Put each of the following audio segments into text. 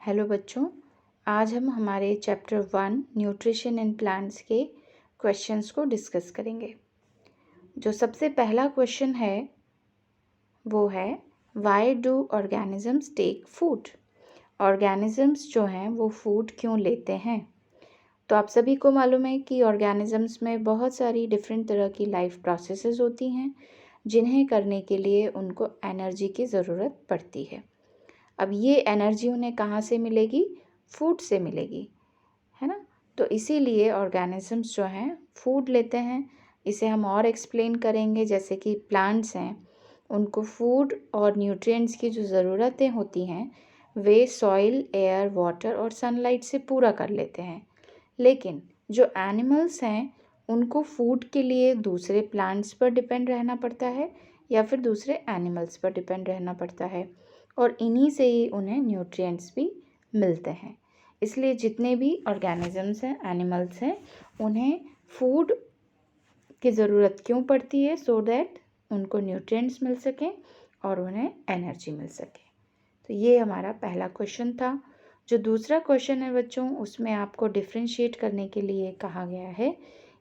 Hello बच्चों, आज हम हमारे चैप्टर 1 न्यूट्रिशन इन प्लांट्स के क्वेश्चंस को डिस्कस करेंगे। जो सबसे पहला क्वेश्चन है वो है why do organisms take food. Organisms जो हैं वो फूड क्यों लेते हैं। तो आप सभी को मालूम है कि ऑर्गेनिजम्स में बहुत सारी डिफरेंट तरह की लाइफ प्रोसेसेस होती हैं जिन्हें करने के लिए उनको एनर्जी की ज़रूरत पड़ती है। अब ये एनर्जी उन्हें कहाँ से मिलेगी? फूड से मिलेगी, है ना। तो इसीलिए ऑर्गेनिजम्स जो हैं फूड लेते हैं। इसे हम और एक्सप्लेन करेंगे, जैसे कि प्लांट्स हैं उनको फूड और न्यूट्रिएंट्स की जो ज़रूरतें होती हैं वे सॉइल, एयर, वाटर और सनलाइट से पूरा कर लेते हैं। लेकिन जो एनिमल्स हैं उनको फूड के लिए दूसरे प्लांट्स पर डिपेंड रहना पड़ता है या फिर दूसरे एनिमल्स पर डिपेंड रहना पड़ता है, और इन्हीं से ही उन्हें न्यूट्रिएंट्स भी मिलते हैं। इसलिए जितने भी ऑर्गेनिजम्स हैं, एनिमल्स हैं, उन्हें फूड की ज़रूरत क्यों पड़ती है? सो दैट उनको न्यूट्रिएंट्स मिल सकें और उन्हें एनर्जी मिल सके। तो ये हमारा पहला क्वेश्चन था। जो दूसरा क्वेश्चन है बच्चों, उसमें आपको डिफ्रेंशिएट करने के लिए कहा गया है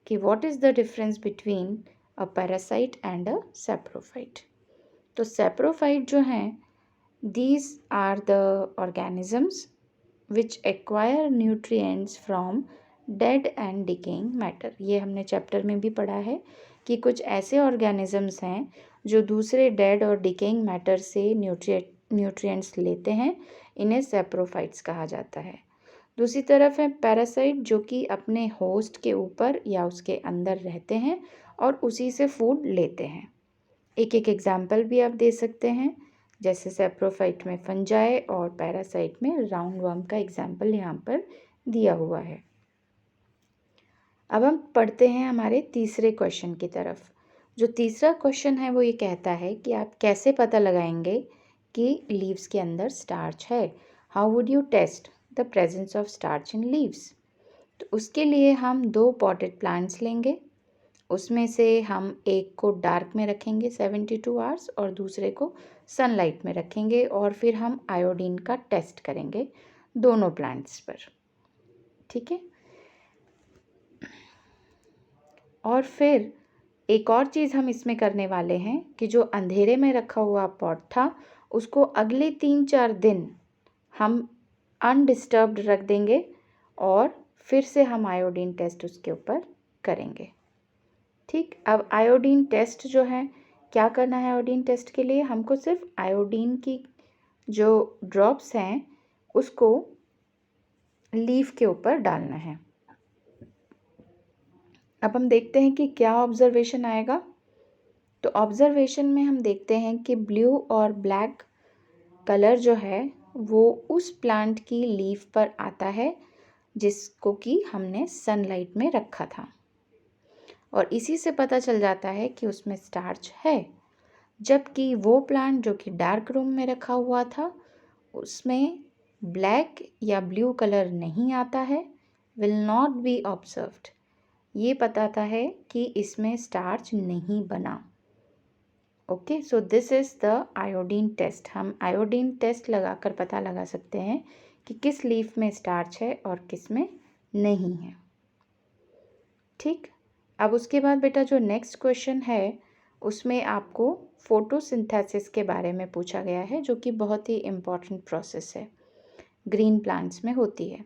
कि what is the difference between a parasite and a saprophyte. तो सैप्रोफाइट जो हैं, these are the organisms which acquire nutrients from dead and decaying matter। ये हमने चैप्टर में भी पढ़ा है कि कुछ ऐसे ऑर्गेनिजम्स हैं जो दूसरे डेड और डिकेइंग मैटर से न्यूट्रिएंट्स लेते हैं, इन्हें सैप्रोफाइट्स कहा जाता है। दूसरी तरफ है पैरासाइट, जो कि अपने होस्ट के ऊपर या उसके अंदर रहते हैं और उसी से फूड लेते हैं। एक एक एग्जाम्पल भी आप दे सकते हैं, जैसे सैप्रोफाइट में फंजाई और पैरासाइट में राउंड वर्म का एग्जाम्पल यहाँ पर दिया हुआ है। अब हम पढ़ते हैं हमारे तीसरे क्वेश्चन की तरफ। जो तीसरा क्वेश्चन है वो ये कहता है कि आप कैसे पता लगाएंगे कि लीव्स के अंदर स्टार्च है। How would you test the presence of starch in leaves. तो उसके लिए हम 2 पॉटेड प्लांट्स लेंगे। उसमें से हम एक को डार्क में रखेंगे 72 आवर्स और दूसरे को सनलाइट में रखेंगे, और फिर हम आयोडीन का टेस्ट करेंगे दोनों प्लांट्स पर। ठीक है। और फिर एक और चीज़ हम इसमें करने वाले हैं कि जो अंधेरे में रखा हुआ पॉट था उसको अगले 3-4 दिन हम अनडिस्टर्ब्ड रख देंगे और फिर से हम आयोडीन टेस्ट उसके ऊपर करेंगे। ठीक। अब आयोडीन टेस्ट जो है, क्या करना है आयोडीन टेस्ट के लिए? हमको सिर्फ आयोडीन की जो ड्रॉप्स हैं उसको लीफ के ऊपर डालना है। अब हम देखते हैं कि क्या ऑब्जर्वेशन आएगा। तो ऑब्जर्वेशन में हम देखते हैं कि ब्लू और ब्लैक कलर जो है वो उस प्लांट की लीफ पर आता है जिसको कि हमने सनलाइट में रखा था, और इसी से पता चल जाता है कि उसमें स्टार्च है। जबकि वो प्लांट जो कि डार्क रूम में रखा हुआ था उसमें ब्लैक या ब्लू कलर नहीं आता है, विल नॉट बी ऑब्जर्व्ड। ये बताता है कि इसमें स्टार्च नहीं बना। Okay, so this is the iodine test. हम आयोडीन टेस्ट लगाकर पता लगा सकते हैं कि किस लीफ में स्टार्च है और किस में नहीं है। ठीक। अब उसके बाद बेटा जो नेक्स्ट क्वेश्चन है उसमें आपको फोटोसिंथेसिस के बारे में पूछा गया है, जो कि बहुत ही इम्पॉर्टेंट प्रोसेस है, ग्रीन प्लांट्स में होती है।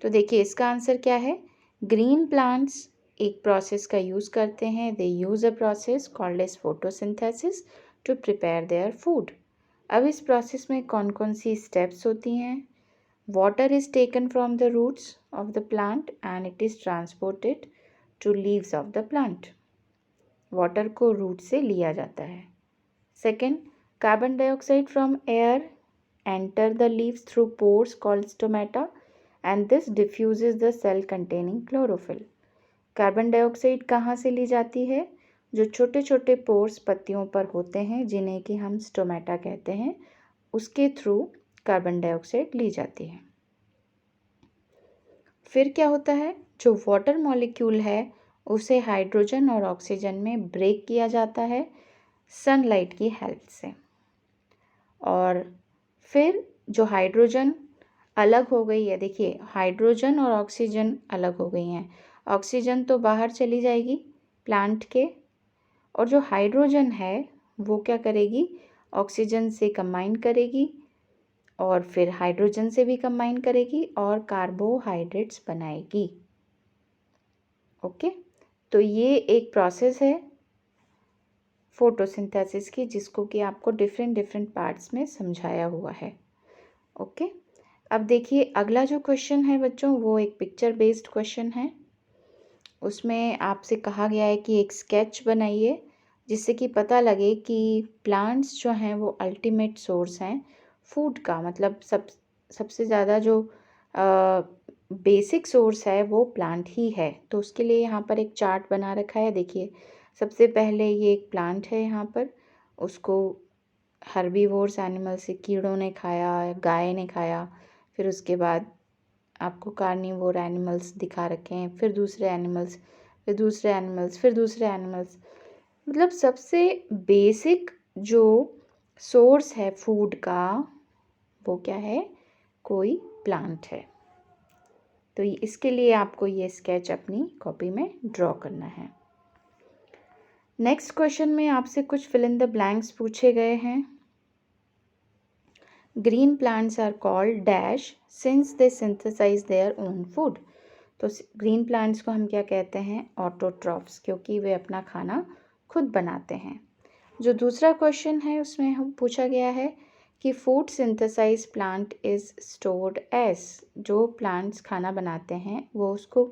तो देखिए इसका आंसर क्या है। ग्रीन प्लांट्स एक प्रोसेस का यूज़ करते हैं। They use a process called as photosynthesis to prepare their food. अब इस प्रोसेस में कौन कौन सी स्टेप्स होती हैं? Water is taken from the roots of the plant and it is transported to leaves of the plant. Water को root से लिया जाता है। Second, carbon dioxide from air enter the leaves through pores called stomata and this diffuses the cell containing chlorophyll। Carbon dioxide कहाँ से ली जाती है? जो छोटे छोटे पोर्स पत्तियों पर होते हैं जिन्हें कि हम स्टोमेटा कहते हैं, उसके थ्रू कार्बन डाइऑक्साइड ली जाती है। फिर क्या होता है? जो वाटर मॉलिक्यूल है उसे हाइड्रोजन और ऑक्सीजन में ब्रेक किया जाता है सनलाइट की हेल्प से, और फिर जो हाइड्रोजन अलग हो गई है, देखिए हाइड्रोजन और ऑक्सीजन अलग हो गई हैं। ऑक्सीजन तो बाहर चली जाएगी प्लांट के, और जो हाइड्रोजन है वो क्या करेगी, ऑक्सीजन से कंबाइन करेगी और फिर हाइड्रोजन से भी कंबाइन करेगी और कार्बोहाइड्रेट्स बनाएगी। ओके, तो ये एक प्रोसेस है फोटोसिंथेसिस की, जिसको कि आपको डिफरेंट डिफरेंट पार्ट्स में समझाया हुआ है। ओके, अब देखिए अगला जो क्वेश्चन है बच्चों, वो एक पिक्चर बेस्ड क्वेश्चन है। उसमें आपसे कहा गया है कि एक स्केच बनाइए जिससे कि पता लगे कि प्लांट्स जो हैं वो अल्टीमेट सोर्स हैं फूड का, मतलब सबसे ज़्यादा जो बेसिक सोर्स है वो प्लांट ही है। तो उसके लिए यहाँ पर एक चार्ट बना रखा है। देखिए सबसे पहले ये एक प्लांट है, यहाँ पर उसको हर्बीवोर्स एनिमल से कीड़ों ने खाया, गाय ने खाया, फिर उसके बाद आपको कार्निवोर एनिमल्स दिखा रखे हैं, फिर दूसरे एनिमल्स, फिर दूसरे एनिमल्स, फिर दूसरे एनिमल्स। मतलब सबसे बेसिक जो सोर्स है फूड का वो क्या है, कोई प्लांट है। तो इसके लिए आपको ये स्केच अपनी कॉपी में ड्रॉ करना है। नेक्स्ट क्वेश्चन में आपसे कुछ फिल इन द ब्लैंक्स पूछे गए हैं। Green plants are called dash since they synthesize their own food. तो ग्रीन प्लांट्स को हम क्या कहते हैं, ऑटोट्रॉफ्स, क्योंकि वे अपना खाना खुद बनाते हैं। जो दूसरा क्वेश्चन है उसमें हम पूछा गया है कि food synthesize plant is stored as, जो प्लांट्स खाना बनाते हैं वो उसको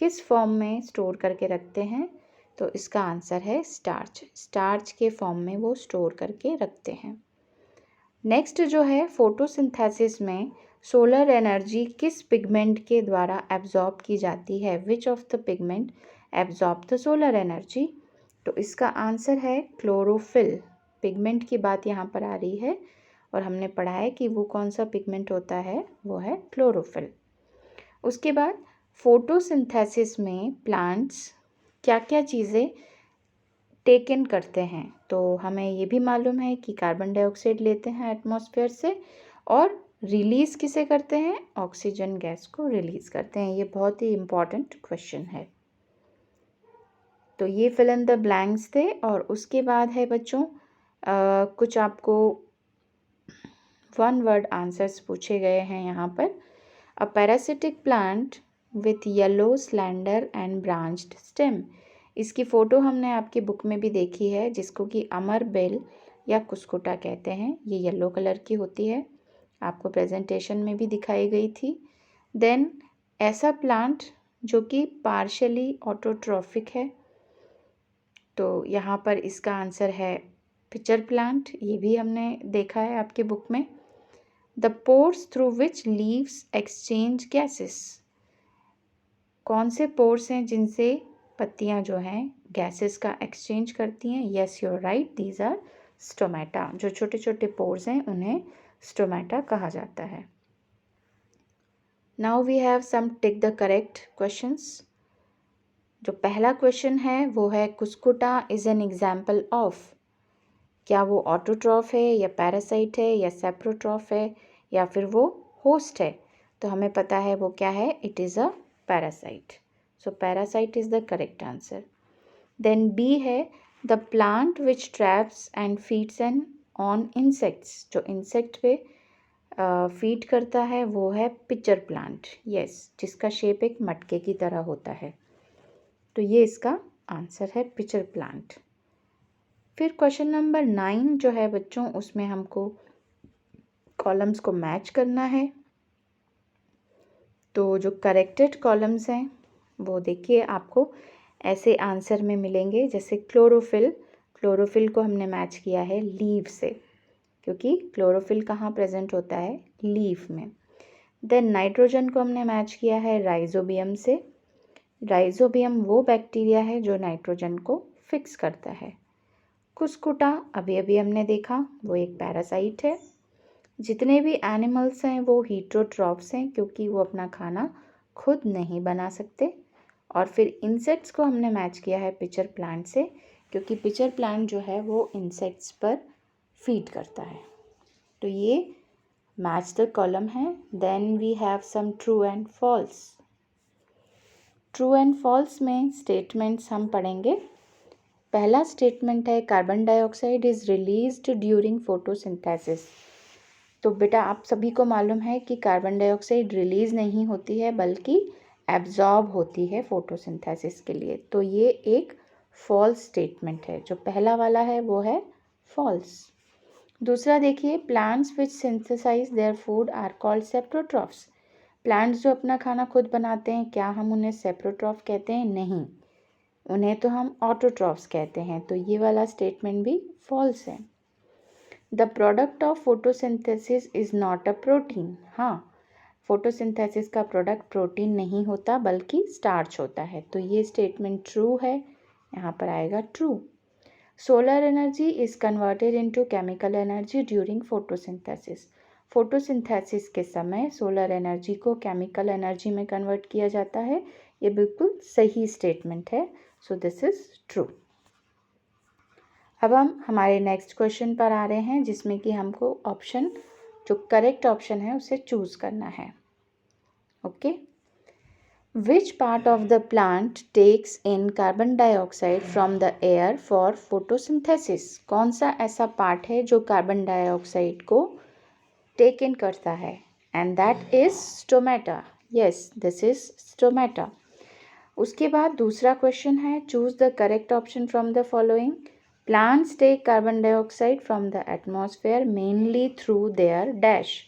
किस फॉर्म में स्टोर करके रखते हैं। तो इसका आंसर है स्टार्च, स्टार्च के फॉर्म में वो स्टोर करके रखते हैं। नेक्स्ट जो है फोटोसिंथेसिस में सोलर एनर्जी किस पिगमेंट के द्वारा एब्जॉर्ब की जाती है, which of the pigment absorb the solar energy. तो इसका आंसर है क्लोरोफिल। पिगमेंट की बात यहाँ पर आ रही है और हमने पढ़ा है कि वो कौन सा पिगमेंट होता है, वो है क्लोरोफिल। उसके बाद फोटोसिंथेसिस में प्लांट्स क्या क्या चीज़ें टेक इन करते हैं। तो हमें ये भी मालूम है कि कार्बन डाइऑक्साइड लेते हैं एटमॉस्फेयर से और रिलीज़ किसे करते हैं, ऑक्सीजन गैस को रिलीज़ करते हैं। ये बहुत ही इम्पॉर्टेंट क्वेश्चन है। तो ये फिल इन द ब्लैंक्स थे। और उसके बाद है बच्चों कुछ आपको वन वर्ड आंसर्स पूछे गए हैं यहाँ पर। A parasitic plant with yellow slender and branched stem. इसकी फ़ोटो हमने आपकी बुक में भी देखी है, जिसको कि अमर बेल या कुस्कुटा कहते हैं। ये येलो कलर की होती है, आपको प्रेजेंटेशन में भी दिखाई गई थी। देन ऐसा प्लांट जो कि पार्शली ऑटोट्रॉफिक है, तो यहाँ पर इसका आंसर है पिचर प्लांट। ये भी हमने देखा है आपके बुक में। The pores through which leaves exchange gases. कौन से पोर्स हैं जिनसे पत्तियाँ जो हैं गैसेस का एक्सचेंज करती हैं। Yes you are right, these are stomata. जो छोटे छोटे पोर्स हैं उन्हें स्टोमेटा कहा जाता है। Now we have some tick the correct questions. जो पहला क्वेश्चन है वो है cuscuta is an example of. क्या वो ऑटोट्रॉफ है या पैरासाइट है या सेप्रोट्रॉफ है या फिर वो होस्ट है। तो हमें पता है वो क्या है, it is a parasite. So parasite is the correct answer. Then B है the plant which traps and feeds an on insects. जो इंसेक्ट पे फीड करता है वो है पिचर प्लांट। यस, जिसका शेप एक मटके की तरह होता है। तो ये इसका आंसर है पिचर प्लांट। फिर क्वेश्चन नंबर 9 जो है बच्चों, उसमें हमको कॉलम्स को मैच करना है। तो जो करेक्टेड कॉलम्स हैं वो देखिए आपको ऐसे आंसर में मिलेंगे। जैसे क्लोरोफिल, क्लोरोफिल को हमने मैच किया है लीव से, क्योंकि क्लोरोफिल कहाँ प्रेजेंट होता है, लीफ में। देन नाइट्रोजन को हमने मैच किया है राइजोबियम से। राइजोबियम वो बैक्टीरिया है जो नाइट्रोजन को फिक्स करता है। कुस्कुटा अभी अभी हमने देखा, वो एक पैरासाइट है। जितने भी एनिमल्स हैं वो हीट्रोट्रॉफ्स हैं, क्योंकि वो अपना खाना खुद नहीं बना सकते। और फिर इंसेक्ट्स को हमने मैच किया है पिचर प्लांट से, क्योंकि पिचर प्लांट जो है वो इंसेक्ट्स पर फीड करता है। तो ये मैच द कॉलम है. Then we have some true and false. True and false में स्टेटमेंट्स हम पढ़ेंगे. पहला स्टेटमेंट है carbon dioxide is released during photosynthesis. तो बेटा आप सभी को मालूम है कि कार्बन डाइऑक्साइड रिलीज नहीं होती है बल्कि एब्जॉर्ब होती है फोटोसिंथेसिस के लिए. तो ये एक फॉल्स स्टेटमेंट है. जो पहला वाला है वो है फॉल्स. दूसरा देखिए, plants which synthesize their food are called saprotrophs. Plants जो अपना खाना खुद बनाते हैं, क्या हम उन्हें सेप्रोट्रॉफ कहते हैं? नहीं, उन्हें तो हम ऑटोट्रॉफ्स कहते हैं. तो ये वाला स्टेटमेंट भी फॉल्स है. The product of photosynthesis is not a protein. हाँ, फोटोसिंथेसिस का प्रोडक्ट प्रोटीन नहीं होता बल्कि स्टार्च होता है. तो ये स्टेटमेंट ट्रू है. यहाँ पर आएगा true. Solar energy is converted into chemical energy during photosynthesis. Photosynthesis के समय सोलर एनर्जी को केमिकल एनर्जी में कन्वर्ट किया जाता है. ये बिल्कुल सही स्टेटमेंट है. So this is true. अब हम हमारे नेक्स्ट क्वेश्चन पर आ रहे हैं जिसमें कि हमको ऑप्शन, जो करेक्ट ऑप्शन है उसे चूज करना है. Okay. Which part of the plant takes in carbon dioxide from the air for photosynthesis. कौन सा ऐसा पार्ट है जो कार्बन डाइऑक्साइड को टेक इन करता है? And that is stomata. Yes, this is stomata. उसके बाद दूसरा क्वेश्चन है, choose the correct option from the following. Plants take carbon dioxide from the atmosphere mainly through their dash.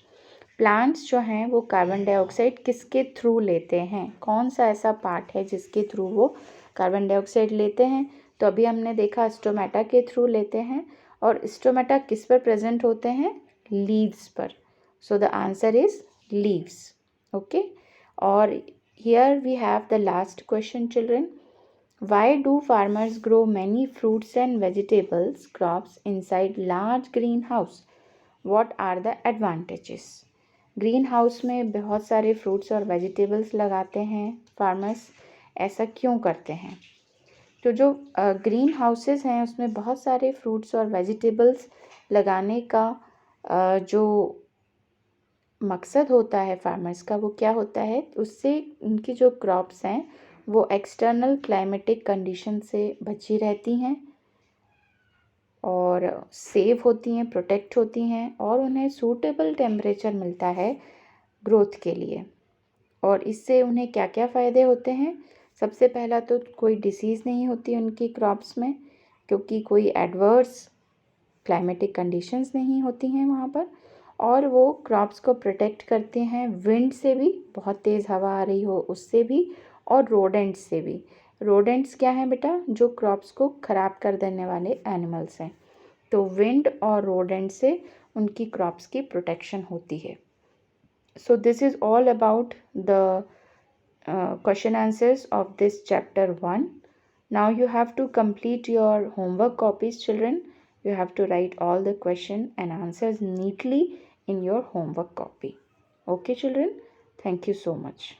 प्लांट्स जो हैं वो कार्बन डाइऑक्साइड किसके थ्रू लेते हैं? कौन सा ऐसा पार्ट है जिसके थ्रू वो कार्बन डाइऑक्साइड लेते हैं? तो अभी हमने देखा स्टोमेटा के थ्रू लेते हैं. और स्टोमेटा किस पर प्रेजेंट होते हैं? लीव्स पर. So the answer is leaves. Okay. और here we have the last question children. Why do farmers grow many fruits and vegetables crops inside large greenhouse? What are the advantages? Green house में बहुत सारे fruits और vegetables लगाते हैं farmers. ऐसा क्यों करते हैं? तो जो ग्रीन हाउसेस हैं उसमें बहुत सारे फ्रूट्स और वेजिटेबल्स लगाने का जो मकसद होता है फार्मर्स का, वो क्या होता है? उससे उनकी जो क्रॉप्स हैं वो एक्सटर्नल क्लाइमेटिक कंडीशन से बची रहती हैं और सेव होती हैं, प्रोटेक्ट होती हैं और उन्हें सूटेबल टेम्परेचर मिलता है ग्रोथ के लिए. और इससे उन्हें क्या क्या फ़ायदे होते हैं? सबसे पहला तो कोई डिसीज़ नहीं होती उनकी क्रॉप्स में, क्योंकि कोई एडवर्स क्लाइमेटिक कंडीशंस नहीं होती हैं वहाँ पर. और वो क्रॉप्स को प्रोटेक्ट करते हैं विंड से भी, बहुत तेज़ हवा आ रही हो उससे भी, और रोडेंट्स से भी. रोडेंट्स क्या हैं बेटा? जो क्रॉप्स को ख़राब कर देने वाले एनिमल्स हैं. तो विंड और रोडेंट से उनकी क्रॉप्स की प्रोटेक्शन होती है. So this is all about the question answers of this chapter 1. Now you have to complete your homework copies, children. You have to write all the question and answers neatly in your homework copy. Okay, children? Thank you so much.